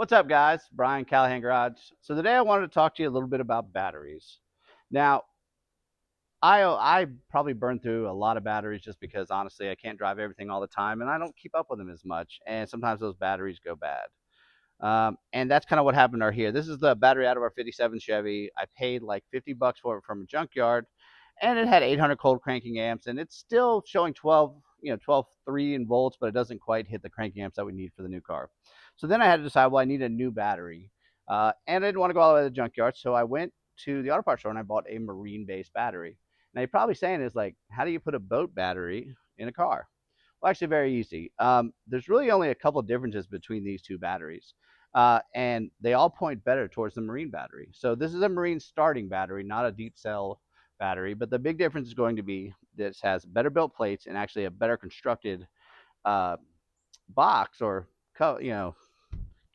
What's up, guys? Brian, Callahan Garage. So today I wanted to talk to you a little bit about batteries. Now, I probably burn through a lot of batteries just because honestly I can't drive everything all the time, and I don't keep up with them as much. And sometimes those batteries go bad. And that's kind of what happened right here. This is the battery out of our '57 Chevy. I paid like $50 for it from a junkyard, and it had 800 cold cranking amps, and it's still showing 12, 12.3 in volts, but it doesn't quite hit the cranking amps that we need for the new car. So then I had to decide, well, I need a new battery, and I didn't want to go all the way to the junkyard, so I went to the auto parts store and I bought a marine-based battery. Now you're probably saying is like, how do you put a boat battery in a car? Well, actually, very easy. There's really only a couple differences between these two batteries, and they all point better towards the marine battery. So this is a marine starting battery, not a deep cell battery. But the big difference is going to be this has better built plates and actually a better constructed uh, box or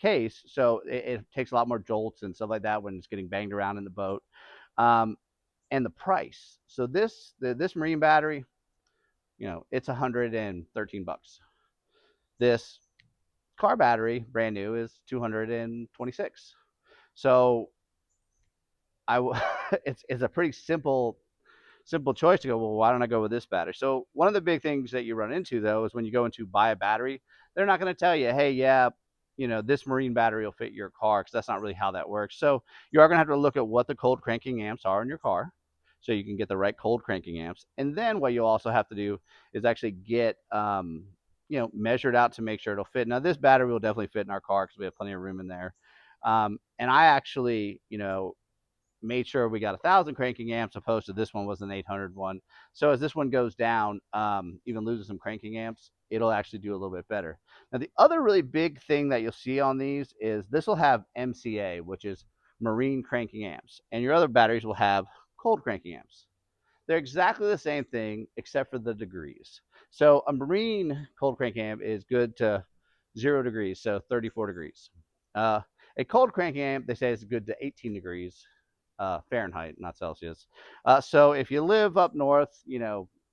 case. So it takes a lot more jolts and stuff like that when it's getting banged around in the boat. Um, and the price. So this marine battery, it's $113. This car battery, brand new, is 226. So it's a pretty simple choice to go, well, why don't I go with this battery? So one of the big things that you run into though is when you go into buy a battery, they're not going to tell you, hey, yeah, this marine battery will fit your car, because that's not really how that works. So you are going to have to look at what the cold cranking amps are in your car, so you can get the right cold cranking amps. And then what you'll also have to do is actually get measured out to make sure it'll fit. Now this battery will definitely fit in our car because we have plenty of room in there. And I actually made sure we got 1,000 cranking amps, opposed to this one was an 800 one. So as this one goes down, even loses some cranking amps, it'll actually do a little bit better. Now the other really big thing that you'll see on these is this will have MCA, which is marine cranking amps, and your other batteries will have cold cranking amps. They're exactly the same thing except for the degrees. So a marine cold crank amp is good to 0 degrees, so 34 degrees. Uh, a cold crank amp, they say, is good to 18 degrees Fahrenheit, not Celsius. So if you live up north,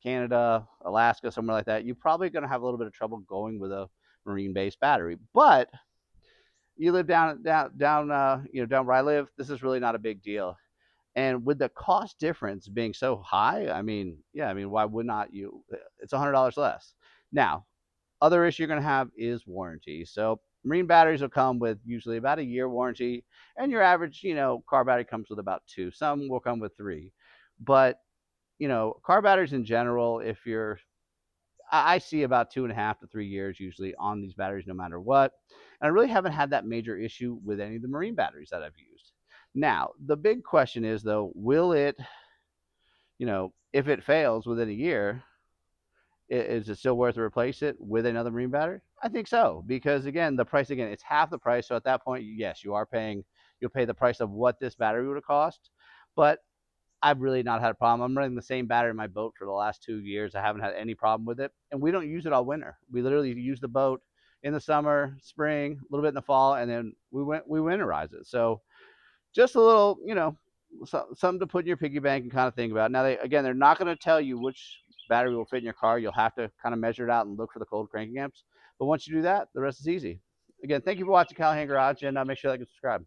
Canada, Alaska, somewhere like that, you're probably going to have a little bit of trouble going with a marine-based battery. But you live down where I live, this is really not a big deal. And with the cost difference being so high, I mean, yeah, I mean, why would not you? It's $100 less. Now, other issue you're going to have is warranty. So marine batteries will come with usually about a year warranty, and your average, car battery comes with about two. Some will come with three, but car batteries in general, if you're, I see about 2.5 to 3 years usually on these batteries, no matter what. And I really haven't had that major issue with any of the marine batteries that I've used. Now, the big question is though, will it, if it fails within a year, is it still worth to replace it with another marine battery? I think so, because again, the price, again, it's half the price. So at that point, yes, you'll pay the price of what this battery would have cost. But I've really not had a problem. I'm running the same battery in my boat for the last 2 years. I haven't had any problem with it, and we don't use it all winter. We literally use the boat in the summer, spring, a little bit in the fall, and then we winterize it. So just a little, something to put in your piggy bank and kind of think about. Now, they're not going to tell you which battery will fit in your car. You'll have to kind of measure it out and look for the cold cranking amps. But once you do that, the rest is easy. Again, thank you for watching Callahan Garage, and make sure that you subscribe.